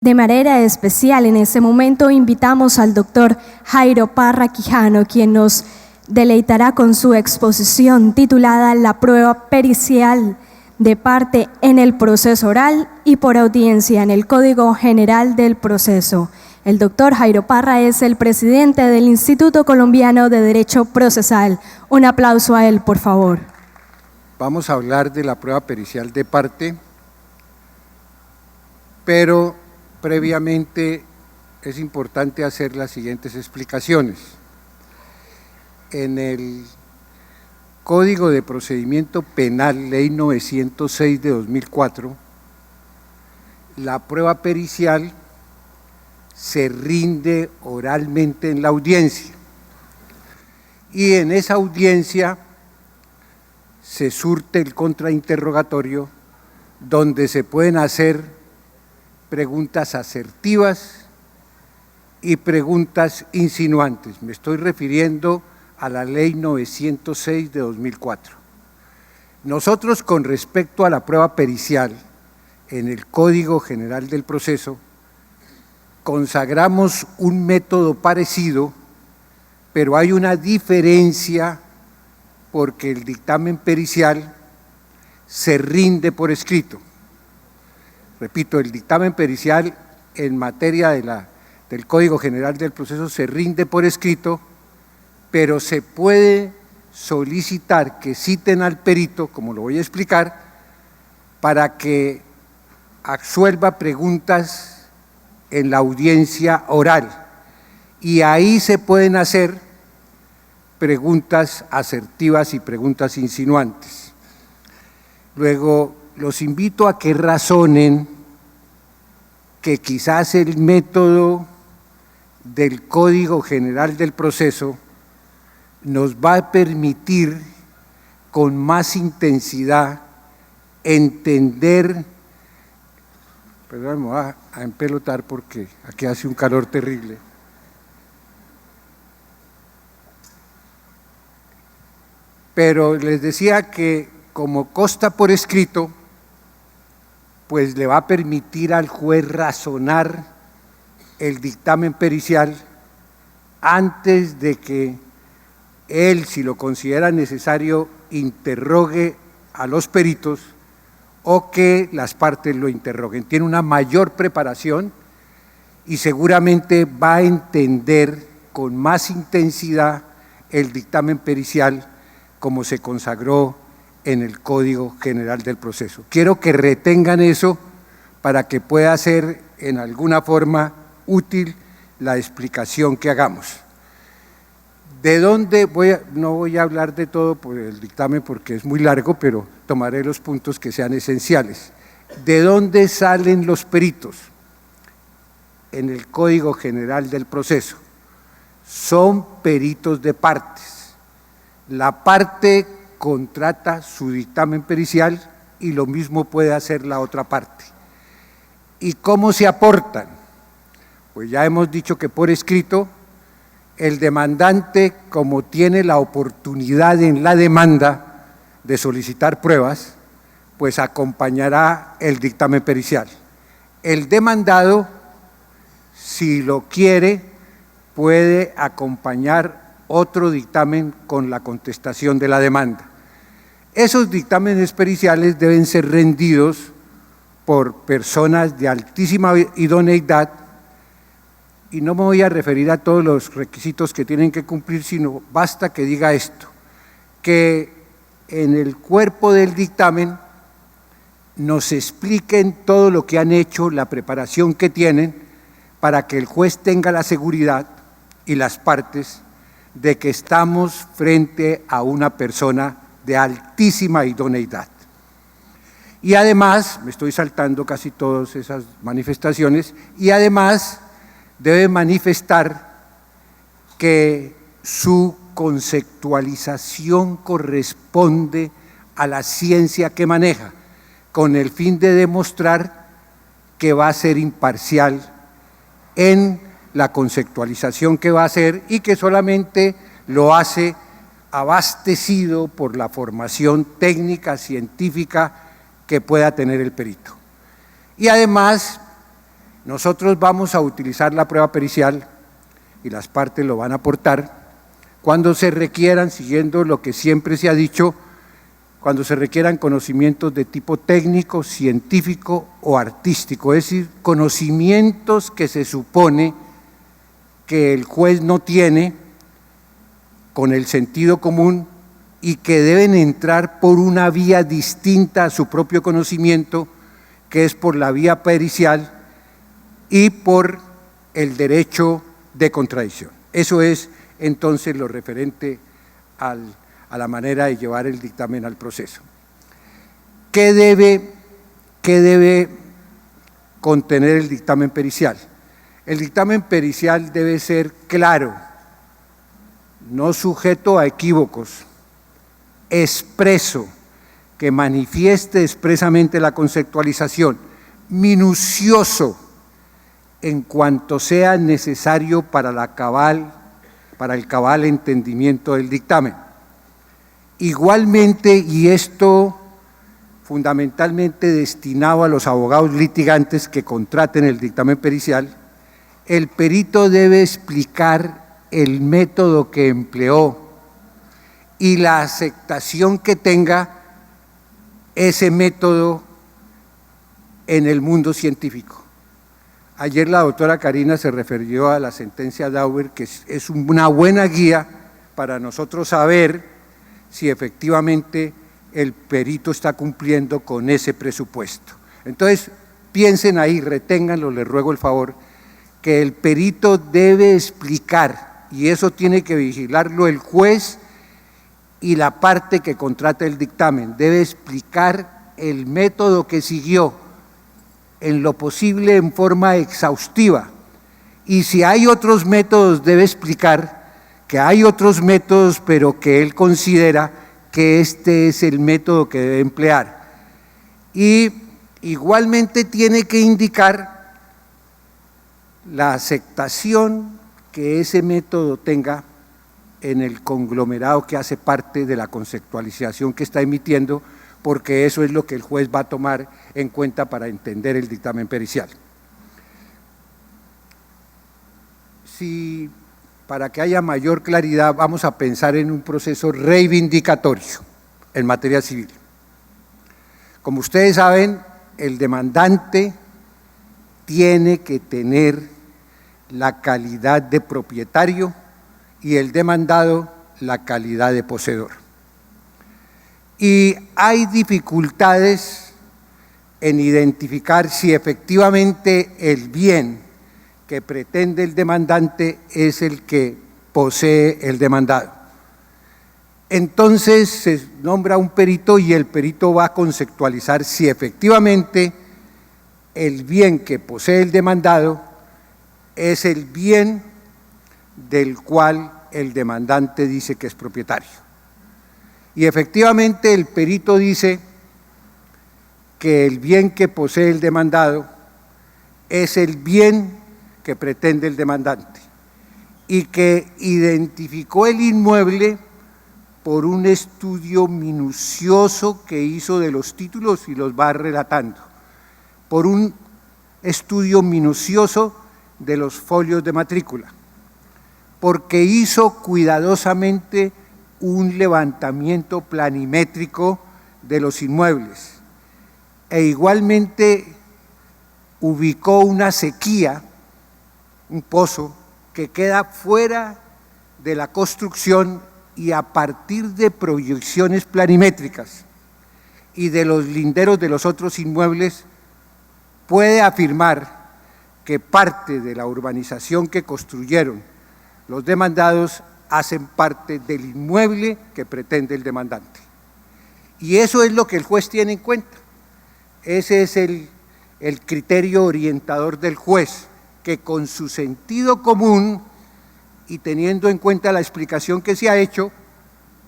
De manera especial, en este momento invitamos al doctor Jairo Parra Quijano, quien nos deleitará con su exposición titulada La prueba pericial de parte en el proceso oral y por audiencia en el Código General del Proceso. El doctor Jairo Parra es el presidente del Instituto Colombiano de Derecho Procesal. Un aplauso a él, por favor. Vamos a hablar de la prueba pericial de parte, pero previamente es importante hacer las siguientes explicaciones. En el Código de Procedimiento Penal, Ley 906 de 2004, la prueba pericial se rinde oralmente en la audiencia y en esa audiencia se surte el contrainterrogatorio donde se pueden hacer preguntas asertivas y preguntas insinuantes. Me estoy refiriendo a la Ley 906 de 2004. Nosotros, con respecto a la prueba pericial, en el Código General del Proceso, consagramos un método parecido, pero hay una diferencia porque el dictamen pericial se rinde por escrito. Repito, el dictamen pericial en materia del Código General del Proceso se rinde por escrito, pero se puede solicitar que citen al perito, como lo voy a explicar, para que absuelva preguntas en la audiencia oral. Y ahí se pueden hacer preguntas asertivas y preguntas insinuantes. Luego, los invito a que razonen que quizás el método del Código General del Proceso nos va a permitir con más intensidad entender, perdón, me voy a empelotar porque aquí hace un calor terrible. Pero les decía que como consta por escrito, pues le va a permitir al juez razonar el dictamen pericial antes de que él, si lo considera necesario, interrogue a los peritos o que las partes lo interroguen. Tiene una mayor preparación y seguramente va a entender con más intensidad el dictamen pericial como se consagró en el Código General del Proceso. Quiero que retengan eso para que pueda ser en alguna forma útil la explicación que hagamos. ¿De dónde no voy a hablar de todo por el dictamen porque es muy largo, pero tomaré los puntos que sean esenciales. ¿De dónde salen los peritos? En el Código General del Proceso. Son peritos de partes. La parte contrata su dictamen pericial y lo mismo puede hacer la otra parte. ¿Y cómo se aportan? Pues ya hemos dicho que por escrito, el demandante, como tiene la oportunidad en la demanda de solicitar pruebas, pues acompañará el dictamen pericial. El demandado, si lo quiere, puede acompañar otro dictamen con la contestación de la demanda. Esos dictámenes periciales deben ser rendidos por personas de altísima idoneidad y no me voy a referir a todos los requisitos que tienen que cumplir, sino basta que diga esto, que en el cuerpo del dictamen nos expliquen todo lo que han hecho, la preparación que tienen, para que el juez tenga la seguridad y las partes de que estamos frente a una persona de altísima idoneidad. Y además, me estoy saltando casi todas esas manifestaciones, y además debe manifestar que su conceptualización corresponde a la ciencia que maneja, con el fin de demostrar que va a ser imparcial en la conceptualización que va a hacer y que solamente lo hace abastecido por la formación técnica, científica que pueda tener el perito. Y además Nosotros vamos a utilizar la prueba pericial y las partes lo van a aportar cuando se requieran, siguiendo lo que siempre se ha dicho, cuando se requieran conocimientos de tipo técnico, científico o artístico, es decir, conocimientos que se supone que el juez no tiene con el sentido común y que deben entrar por una vía distinta a su propio conocimiento, que es por la vía pericial y por el derecho de contradicción. Eso es entonces lo referente a la manera de llevar el dictamen al proceso. ¿Qué debe contener el dictamen pericial? El dictamen pericial debe ser claro, no sujeto a equívocos, expreso, que manifieste expresamente la conceptualización, minucioso en cuanto sea necesario para el cabal entendimiento del dictamen. Igualmente, y esto fundamentalmente destinado a los abogados litigantes que contraten el dictamen pericial, el perito debe explicar el método que empleó y la aceptación que tenga ese método en el mundo científico. Ayer la doctora Karina se refirió a la sentencia Dauber, que es una buena guía para nosotros saber si efectivamente el perito está cumpliendo con ese presupuesto. Entonces, piensen ahí, reténganlo, les ruego el favor, que el perito debe explicar, y eso tiene que vigilarlo el juez y la parte que contrata el dictamen, debe explicar el método que siguió, en lo posible en forma exhaustiva, y si hay otros métodos debe explicar que hay otros métodos, pero que él considera que este es el método que debe emplear. Y igualmente tiene que indicar la aceptación que ese método tenga en el conglomerado que hace parte de la conceptualización que está emitiendo, porque eso es lo que el juez va a tomar en cuenta para entender el dictamen pericial. Para que haya mayor claridad, vamos a pensar en un proceso reivindicatorio en materia civil. Como ustedes saben, el demandante tiene que tener la calidad de propietario y el demandado la calidad de poseedor. Y hay dificultades en identificar si efectivamente el bien que pretende el demandante es el que posee el demandado. Entonces se nombra un perito y el perito va a conceptualizar si efectivamente el bien que posee el demandado es el bien del cual el demandante dice que es propietario. Y efectivamente el perito dice que el bien que posee el demandado es el bien que pretende el demandante y que identificó el inmueble por un estudio minucioso que hizo de los títulos y los va relatando, por un estudio minucioso de los folios de matrícula, porque hizo cuidadosamente un levantamiento planimétrico de los inmuebles e igualmente ubicó una sequía, un pozo que queda fuera de la construcción y a partir de proyecciones planimétricas y de los linderos de los otros inmuebles puede afirmar que parte de la urbanización que construyeron los demandados hacen parte del inmueble que pretende el demandante. Y eso es lo que el juez tiene en cuenta. Ese es el criterio orientador del juez, que con su sentido común y teniendo en cuenta la explicación que se ha hecho,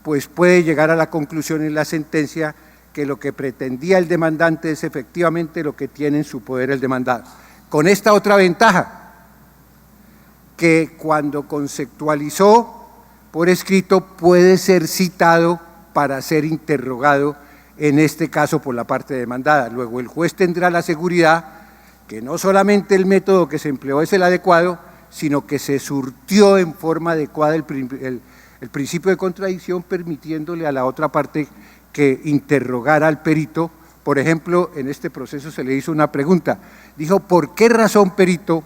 pues puede llegar a la conclusión en la sentencia que lo que pretendía el demandante es efectivamente lo que tiene en su poder el demandado. Con esta otra ventaja, que cuando conceptualizó por escrito puede ser citado para ser interrogado, en este caso por la parte demandada. Luego el juez tendrá la seguridad que no solamente el método que se empleó es el adecuado, sino que se surtió en forma adecuada el principio de contradicción, permitiéndole a la otra parte que interrogara al perito. Por ejemplo, en este proceso se le hizo una pregunta, dijo, ¿por qué razón, perito,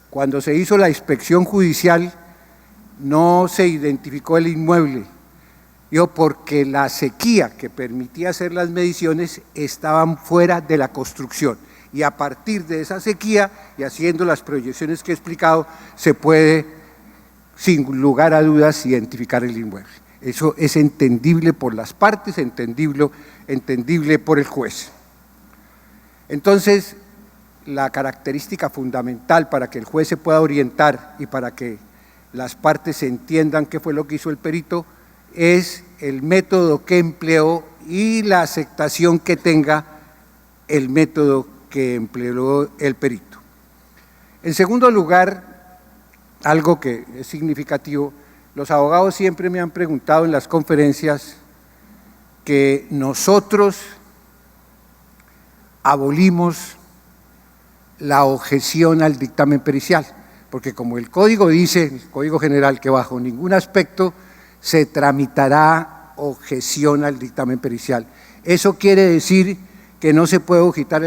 cuando se hizo la inspección judicial no se identificó el inmueble? Dijo, porque la sequía que permitía hacer las mediciones estaban fuera de la construcción, y a partir de esa sequía y haciendo las proyecciones que he explicado, se puede, sin lugar a dudas, identificar el inmueble. Eso es entendible por las partes, entendible por el juez. Entonces, la característica fundamental para que el juez se pueda orientar y para que las partes entiendan qué fue lo que hizo el perito es el método que empleó y la aceptación que tenga el método que empleó el perito. En segundo lugar, algo que es significativo, los abogados siempre me han preguntado en las conferencias que nosotros abolimos la objeción al dictamen pericial, porque como el código dice, el Código General, que bajo ningún aspecto se tramitará objeción al dictamen pericial. Eso quiere decir que no se puede objetar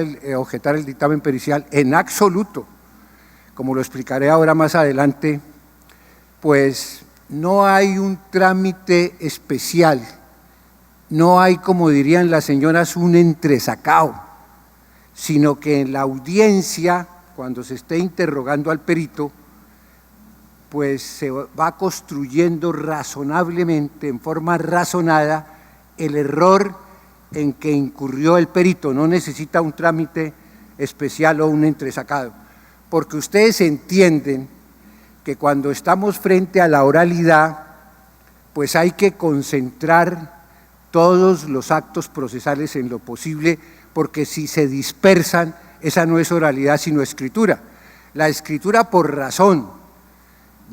el dictamen pericial en absoluto. Como lo explicaré ahora más adelante, pues no hay un trámite especial, no hay, como dirían las señoras, un entresacado, sino que en la audiencia, cuando se esté interrogando al perito, pues se va construyendo razonablemente, en forma razonada, el error en que incurrió el perito. No necesita un trámite especial o un entresacado, porque ustedes entienden que cuando estamos frente a la oralidad, pues hay que concentrar todos los actos procesales en lo posible, porque si se dispersan, esa no es oralidad sino escritura. La escritura, por razón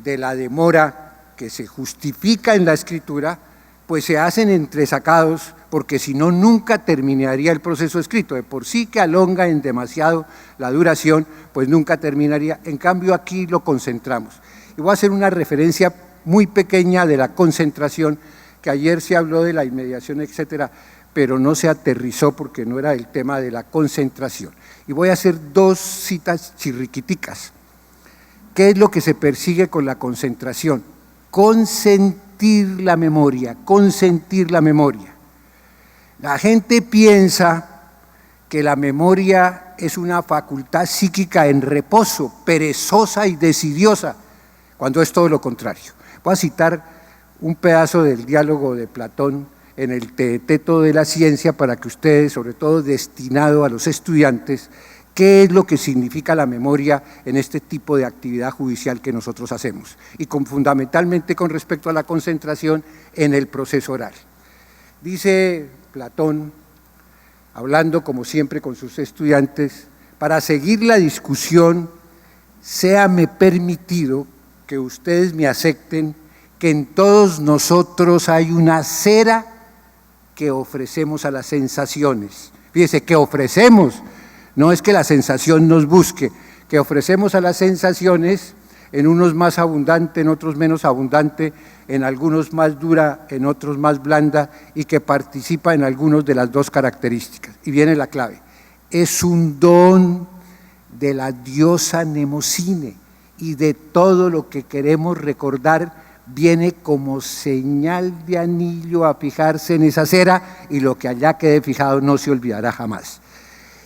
de la demora que se justifica en la escritura, pues se hacen entresacados, porque si no, nunca terminaría el proceso escrito. De por sí que alonga en demasiado la duración, pues nunca terminaría. En cambio, aquí lo concentramos. Y voy a hacer una referencia muy pequeña de la concentración, que ayer se habló de la inmediación, etcétera, pero no se aterrizó porque no era el tema de la concentración. Y voy a hacer dos citas chirriquiticas. ¿Qué es lo que se persigue con la concentración? Consentir la memoria, consentir la memoria. La gente piensa que la memoria es una facultad psíquica en reposo, perezosa y desidiosa, cuando es todo lo contrario. Voy a citar un pedazo del diálogo de Platón en el Teeteto de la Ciencia para que ustedes, sobre todo destinado a los estudiantes, qué es lo que significa la memoria en este tipo de actividad judicial que nosotros hacemos, y fundamentalmente con respecto a la concentración en el proceso oral. Dice Platón, hablando como siempre con sus estudiantes, para seguir la discusión, séame permitido que ustedes me acepten que en todos nosotros hay una cera que ofrecemos a las sensaciones. Fíjese, que ofrecemos, no es que la sensación nos busque, que ofrecemos a las sensaciones, en unos más abundante, en otros menos abundante, en algunos más dura, en otros más blanda, y que participa en algunos de las dos características. Y viene la clave, es un don de la diosa Mnemosine, y de todo lo que queremos recordar viene como señal de anillo a fijarse en esa cera, y lo que allá quede fijado no se olvidará jamás.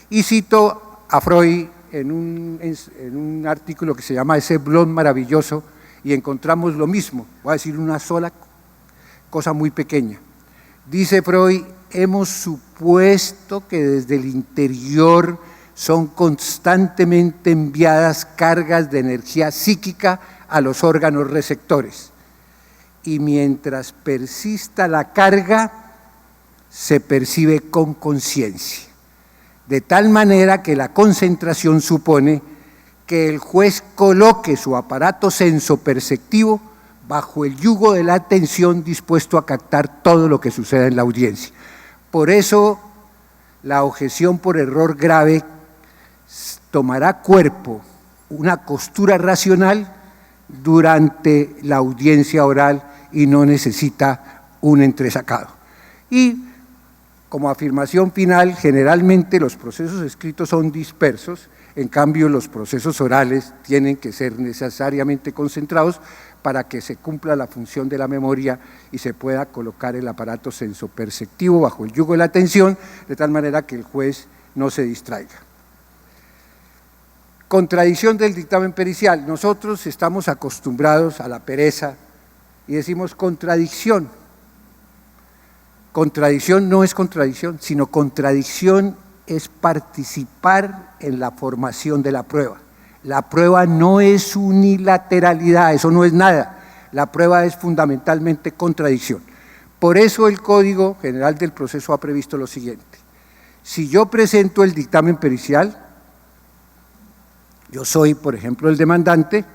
Y cito a Freud en un artículo que se llama Ese blond maravilloso, y encontramos lo mismo. Voy a decir una sola cosa muy pequeña. Dice Freud, hemos supuesto que desde el interior son constantemente enviadas cargas de energía psíquica a los órganos receptores. Y mientras persista la carga, se percibe con conciencia. De tal manera que la concentración supone que el juez coloque su aparato sensoperceptivo bajo el yugo de la atención, dispuesto a captar todo lo que suceda en la audiencia. Por eso la objeción por error grave tomará cuerpo, una costura racional durante la audiencia oral y no necesita un entresacado. Y como afirmación final, generalmente los procesos escritos son dispersos, en cambio los procesos orales tienen que ser necesariamente concentrados para que se cumpla la función de la memoria y se pueda colocar el aparato sensoperceptivo bajo el yugo de la atención, de tal manera que el juez no se distraiga. Contradicción del dictamen pericial. Nosotros estamos acostumbrados a la pereza y decimos contradicción. Contradicción no es contradicción, sino contradicción es participar en la formación de la prueba. La prueba no es unilateralidad, eso no es nada. La prueba es fundamentalmente contradicción. Por eso el Código General del Proceso ha previsto lo siguiente. Si yo presento el dictamen pericial, yo soy, por ejemplo, el demandante,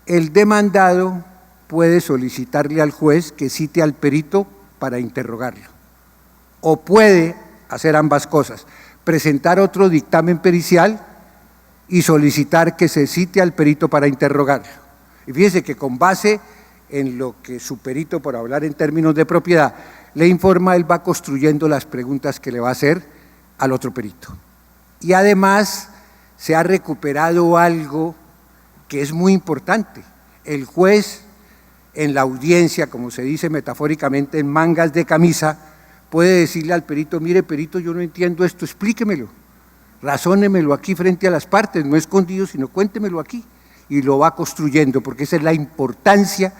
el demandado puede solicitarle al juez que cite al perito para interrogarlo. O puede hacer ambas cosas, presentar otro dictamen pericial y solicitar que se cite al perito para interrogarlo. Y fíjese que con base en lo que su perito, por hablar en términos de propiedad, le informa, él va construyendo las preguntas que le va a hacer al otro perito. Y además se ha recuperado algo que es muy importante. El juez en la audiencia, como se dice metafóricamente, en mangas de camisa, puede decirle al perito, mire perito, yo no entiendo esto, explíquemelo, razónemelo aquí frente a las partes, no escondido, sino cuéntemelo aquí, y lo va construyendo, porque esa es la importancia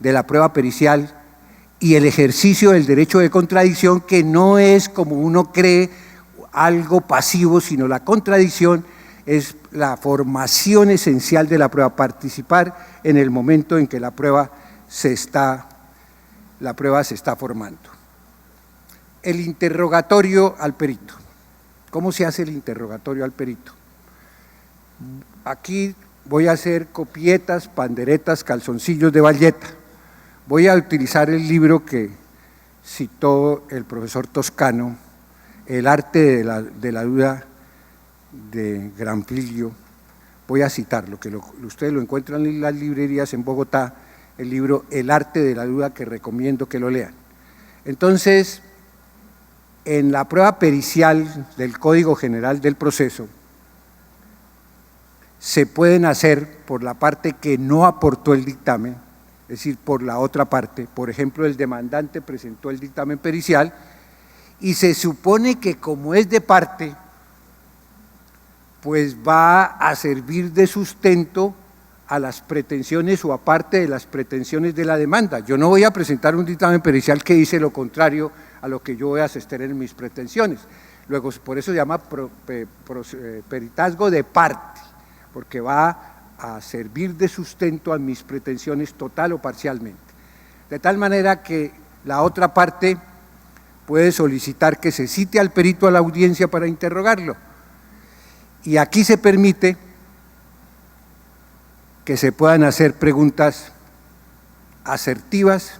de la prueba pericial y el ejercicio del derecho de contradicción, que no es como uno cree algo pasivo, sino la contradicción es la formación esencial de la prueba, participar en el momento en que la prueba se está formando. El interrogatorio al perito. ¿Cómo se hace el interrogatorio al perito? Aquí voy a hacer copietas, panderetas, calzoncillos de bayeta. Voy a utilizar el libro que citó el profesor Toscano, El arte de la duda, de Granfilio. Voy a citarlo, que ustedes lo encuentran en las librerías en Bogotá, el libro El arte de la duda, que recomiendo que lo lean. Entonces, en la prueba pericial del Código General del Proceso, se pueden hacer por la parte que no aportó el dictamen, es decir, por la otra parte. Por ejemplo, el demandante presentó el dictamen pericial y se supone que como es de parte, pues va a servir de sustento a las pretensiones o aparte de las pretensiones de la demanda. Yo no voy a presentar un dictamen pericial que dice lo contrario a lo que yo voy a sostener en mis pretensiones. Luego, por eso se llama peritazgo de parte, porque va a servir de sustento a mis pretensiones total o parcialmente. De tal manera que la otra parte puede solicitar que se cite al perito a la audiencia para interrogarlo. Y aquí se permite que se puedan hacer preguntas asertivas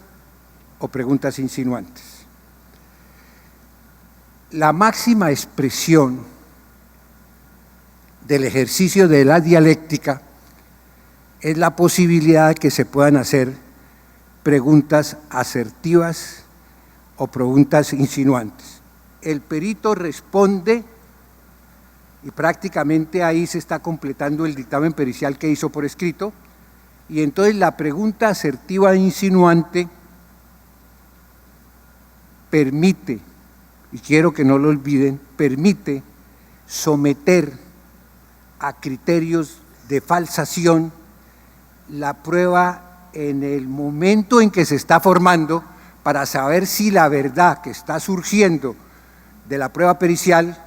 o preguntas insinuantes. La máxima expresión del ejercicio de la dialéctica es la posibilidad de que se puedan hacer preguntas asertivas o preguntas insinuantes. El perito responde y prácticamente ahí se está completando el dictamen pericial que hizo por escrito, y entonces la pregunta asertiva e insinuante permite, y quiero que no lo olviden, permite someter a criterios de falsación la prueba en el momento en que se está formando, para saber si la verdad que está surgiendo de la prueba pericial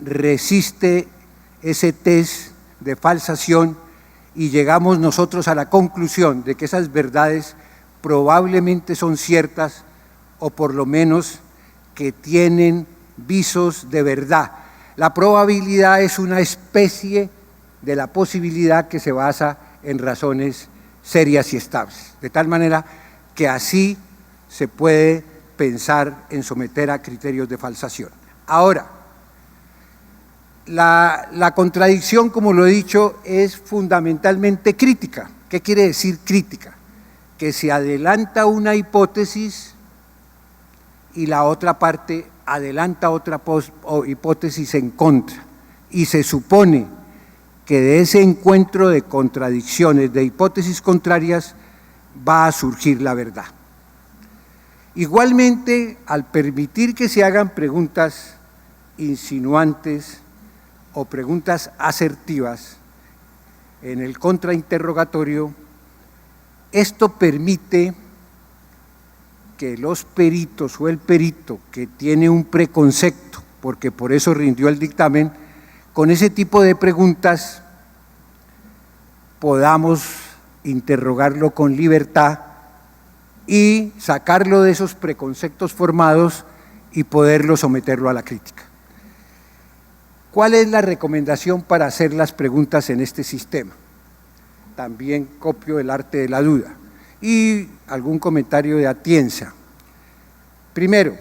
resiste ese test de falsación, y llegamos nosotros a la conclusión de que esas verdades probablemente son ciertas, o por lo menos que tienen visos de verdad. La probabilidad es una especie de la posibilidad que se basa en razones serias y estables, de tal manera que así se puede pensar en someter a criterios de falsación. Ahora, la contradicción, como lo he dicho, es fundamentalmente crítica. ¿Qué quiere decir crítica? Que se adelanta una hipótesis y la otra parte adelanta otra hipótesis en contra, y se supone que de ese encuentro de contradicciones, de hipótesis contrarias, va a surgir la verdad. Igualmente, al permitir que se hagan preguntas insinuantes o preguntas asertivas en el contrainterrogatorio, esto permite que los peritos o el perito que tiene un preconcepto, porque por eso rindió el dictamen, con ese tipo de preguntas podamos interrogarlo con libertad y sacarlo de esos preconceptos formados y poderlo someterlo a la crítica. ¿Cuál es la recomendación para hacer las preguntas en este sistema? También copio el arte de la duda y algún comentario de Atienza. Primero,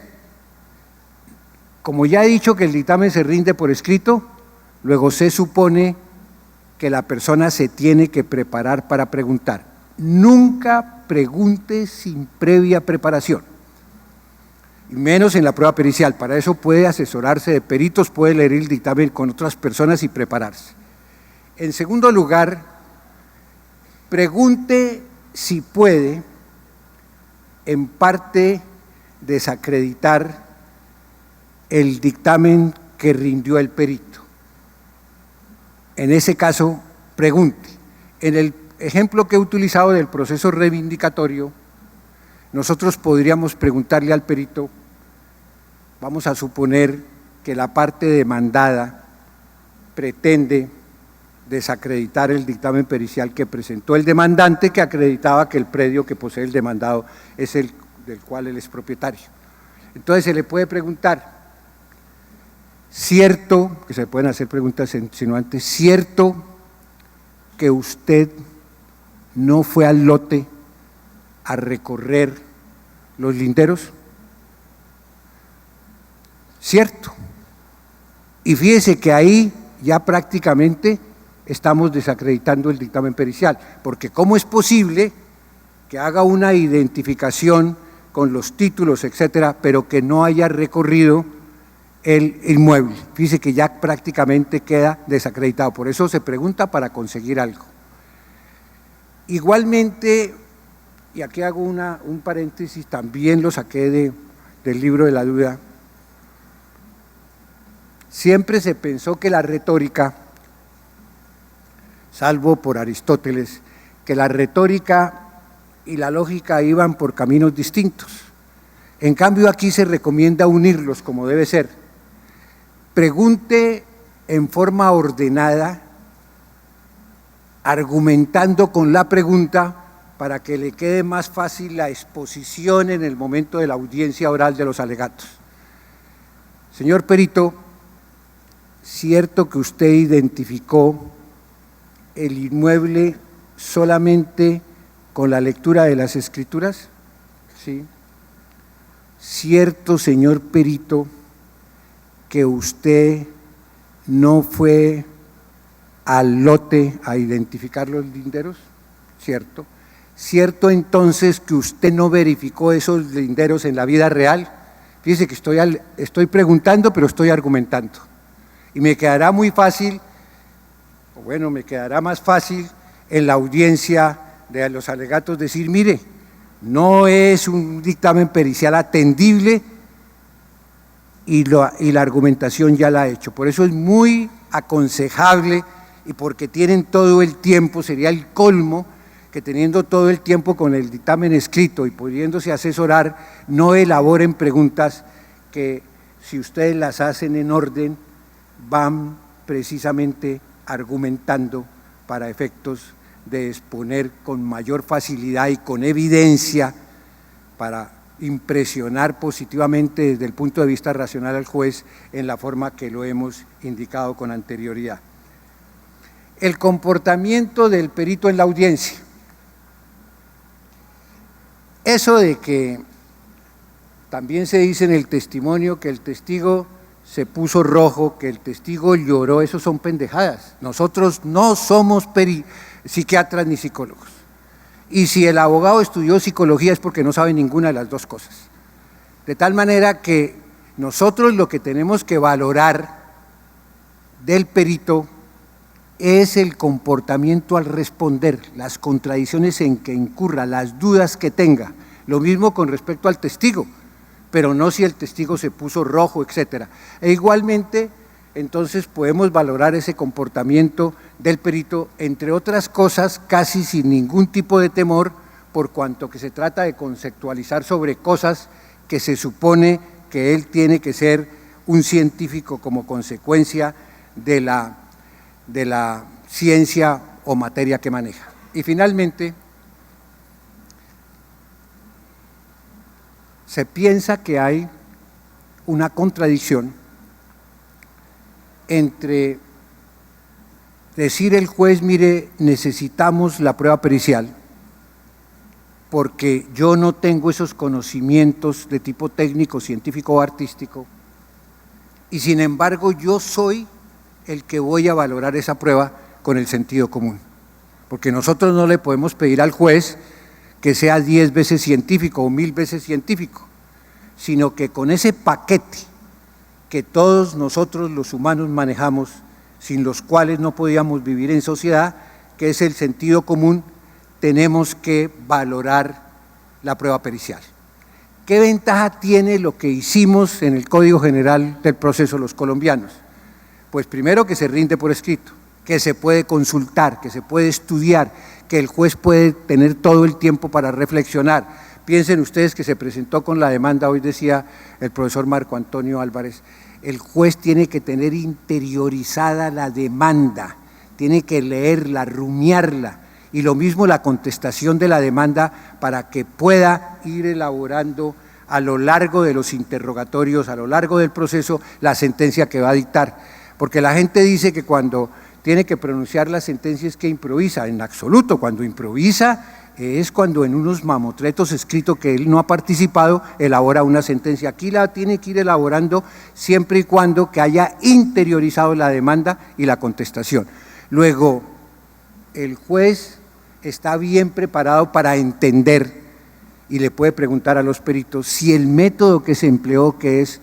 como ya he dicho que el dictamen se rinde por escrito, luego se supone que la persona se tiene que preparar para preguntar. Nunca pregunte sin previa preparación, y menos en la prueba pericial. Para eso puede asesorarse de peritos, puede leer el dictamen con otras personas y prepararse. En segundo lugar, pregunte si puede, en parte, desacreditar el dictamen que rindió el perito. En ese caso, pregunte. En el ejemplo que he utilizado del proceso reivindicatorio, nosotros podríamos preguntarle al perito, vamos a suponer que la parte demandada pretende desacreditar el dictamen pericial que presentó el demandante, que acreditaba que el predio que posee el demandado es el del cual él es propietario. Entonces se le puede preguntar, cierto, que se pueden hacer preguntas insinuantes, cierto que usted no fue al lote a recorrer los linderos, cierto. Y fíjese que ahí ya prácticamente estamos desacreditando el dictamen pericial, porque ¿cómo es posible que haga una identificación con los títulos, etcétera, pero que no haya recorrido el inmueble? Fíjese que ya prácticamente queda desacreditado. Por eso se pregunta para conseguir algo. Igualmente, y aquí hago un paréntesis, también lo saqué del libro de la duda, siempre se pensó que la retórica, salvo por Aristóteles, que la retórica y la lógica iban por caminos distintos. En cambio, aquí se recomienda unirlos como debe ser. Pregunte en forma ordenada, argumentando con la pregunta para que le quede más fácil la exposición en el momento de la audiencia oral de los alegatos. Señor perito, ¿cierto que usted identificó el inmueble solamente con la lectura de las escrituras? Sí. ¿Cierto, señor perito, que usted no fue al lote a identificar los linderos? Cierto. ¿Cierto entonces que usted no verificó esos linderos en la vida real? Fíjese que estoy preguntando, pero estoy argumentando. Y me quedará muy fácil, o bueno, me quedará más fácil en la audiencia de los alegatos decir, mire, no es un dictamen pericial atendible y la argumentación ya la ha hecho. Por eso es muy aconsejable, y porque tienen todo el tiempo, sería el colmo que teniendo todo el tiempo con el dictamen escrito y pudiéndose asesorar, no elaboren preguntas que, si ustedes las hacen en orden, van precisamente argumentando para efectos de exponer con mayor facilidad y con evidencia para impresionar positivamente desde el punto de vista racional al juez en la forma que lo hemos indicado con anterioridad. El comportamiento del perito en la audiencia. Eso de que también se dice en el testimonio que el testigo se puso rojo, que el testigo lloró, eso son pendejadas. Nosotros no somos psiquiatras ni psicólogos. Y si el abogado estudió psicología es porque no sabe ninguna de las dos cosas. De tal manera que nosotros lo que tenemos que valorar del perito es el comportamiento al responder, las contradicciones en que incurra, las dudas que tenga. Lo mismo con respecto al testigo, pero no si el testigo se puso rojo, etcétera. E igualmente, entonces podemos valorar ese comportamiento del perito, entre otras cosas, casi sin ningún tipo de temor, por cuanto que se trata de conceptualizar sobre cosas que se supone que él tiene que ser un científico como consecuencia de la ciencia o materia que maneja. Y finalmente, se piensa que hay una contradicción entre decir el juez, mire, necesitamos la prueba pericial, porque yo no tengo esos conocimientos de tipo técnico, científico o artístico, y sin embargo yo soy el que voy a valorar esa prueba con el sentido común, porque nosotros no le podemos pedir al juez que sea 10 veces científico o 1000 veces científico, sino que con ese paquete que todos nosotros los humanos manejamos, sin los cuales no podíamos vivir en sociedad, que es el sentido común, tenemos que valorar la prueba pericial. ¿Qué ventaja tiene lo que hicimos en el Código General del Proceso los colombianos? Pues primero que se rinde por escrito, que se puede consultar, que se puede estudiar, que el juez puede tener todo el tiempo para reflexionar. Piensen ustedes que se presentó con la demanda, hoy decía el profesor Marco Antonio Álvarez, el juez tiene que tener interiorizada la demanda, tiene que leerla, rumiarla, y lo mismo la contestación de la demanda para que pueda ir elaborando a lo largo de los interrogatorios, a lo largo del proceso, la sentencia que va a dictar. Porque la gente dice que cuando tiene que pronunciar la sentencia es que improvisa, en absoluto, cuando improvisa es cuando en unos mamotretos escritos que él no ha participado, elabora una sentencia. Aquí la tiene que ir elaborando siempre y cuando que haya interiorizado la demanda y la contestación. Luego, el juez está bien preparado para entender y le puede preguntar a los peritos si el método que se empleó, que es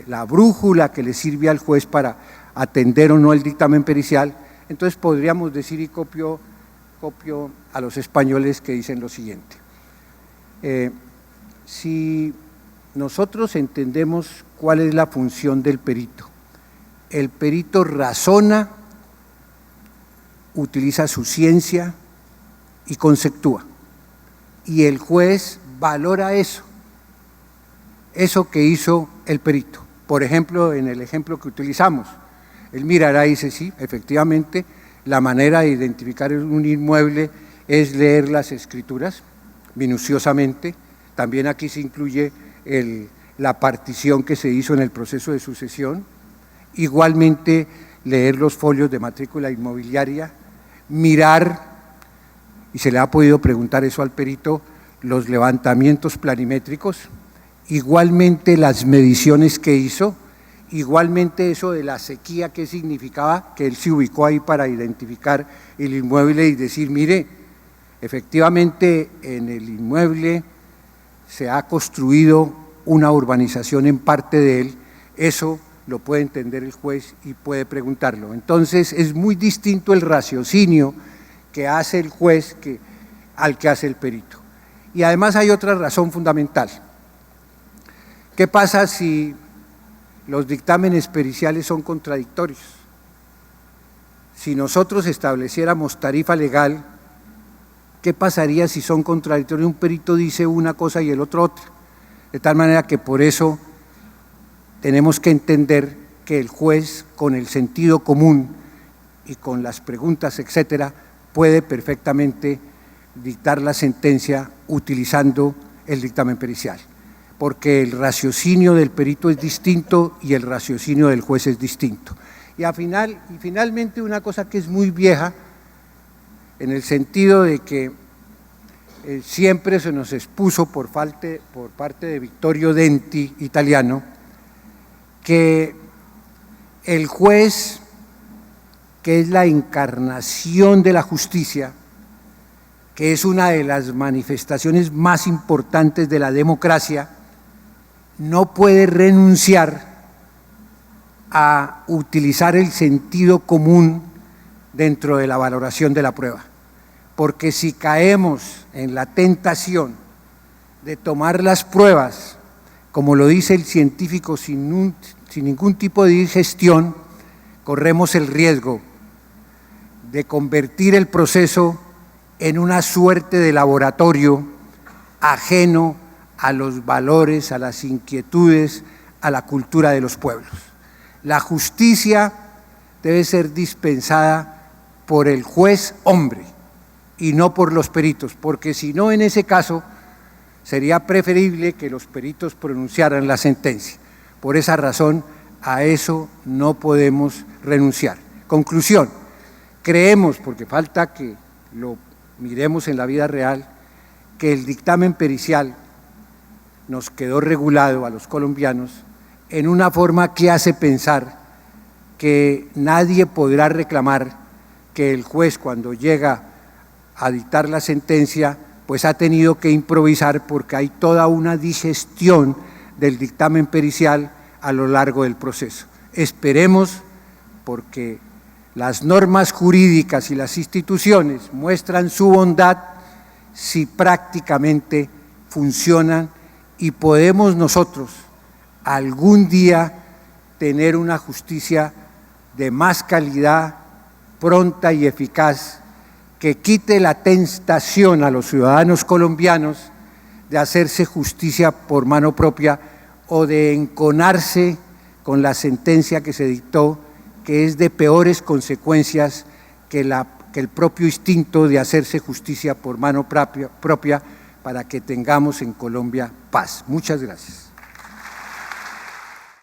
la brújula que le sirve al juez para atender o no el dictamen pericial, entonces podríamos decir, y copio a los españoles que dicen lo siguiente: si nosotros entendemos cuál es la función del perito, el perito razona, utiliza su ciencia y conceptúa, y el juez valora eso que hizo el perito. Por ejemplo, en el ejemplo que utilizamos, él mirará y dice, sí, efectivamente, la manera de identificar un inmueble es leer las escrituras minuciosamente. También aquí se incluye la partición que se hizo en el proceso de sucesión. Igualmente, leer los folios de matrícula inmobiliaria, mirar, y se le ha podido preguntar eso al perito, los levantamientos planimétricos, igualmente las mediciones que hizo, igualmente eso de la sequía, ¿qué significaba? Que él se ubicó ahí para identificar el inmueble y decir, mire, efectivamente en el inmueble se ha construido una urbanización en parte de él, eso lo puede entender el juez y puede preguntarlo. Entonces es muy distinto el raciocinio que hace el juez al que hace el perito. Y además hay otra razón fundamental. ¿Qué pasa si los dictámenes periciales son contradictorios? Si nosotros estableciéramos tarifa legal, ¿qué pasaría si son contradictorios? Un perito dice una cosa y el otro otra. De tal manera que por eso tenemos que entender que el juez, con el sentido común y con las preguntas, etcétera, puede perfectamente dictar la sentencia utilizando el dictamen pericial, porque el raciocinio del perito es distinto y el raciocinio del juez es distinto. Y finalmente una cosa que es muy vieja, en el sentido de que siempre se nos expuso por parte de Vittorio Denti, italiano, que El juez, que es la encarnación de la justicia, que es una de las manifestaciones más importantes de la democracia, no puede renunciar a utilizar el sentido común dentro de la valoración de la prueba. Porque si caemos en la tentación de tomar las pruebas, como lo dice el científico, sin ningún tipo de digestión, corremos el riesgo de convertir el proceso en una suerte de laboratorio ajeno a los valores, a las inquietudes, a la cultura de los pueblos. La justicia debe ser dispensada por el juez hombre y no por los peritos, porque si no, en ese caso, sería preferible que los peritos pronunciaran la sentencia. Por esa razón, a eso no podemos renunciar. Conclusión, creemos, porque falta que lo miremos en la vida real, que el dictamen pericial nos quedó regulado a los colombianos en una forma que hace pensar que nadie podrá reclamar que el juez, cuando llega a dictar la sentencia, pues ha tenido que improvisar, porque hay toda una digestión del dictamen pericial a lo largo del proceso. Esperemos, porque las normas jurídicas y las instituciones muestran su bondad si prácticamente funcionan, y podemos nosotros algún día tener una justicia de más calidad, pronta y eficaz, que quite la tentación a los ciudadanos colombianos de hacerse justicia por mano propia o de enconarse con la sentencia que se dictó, que es de peores consecuencias que el propio instinto de hacerse justicia por mano propia, para que tengamos en Colombia paz. Muchas gracias.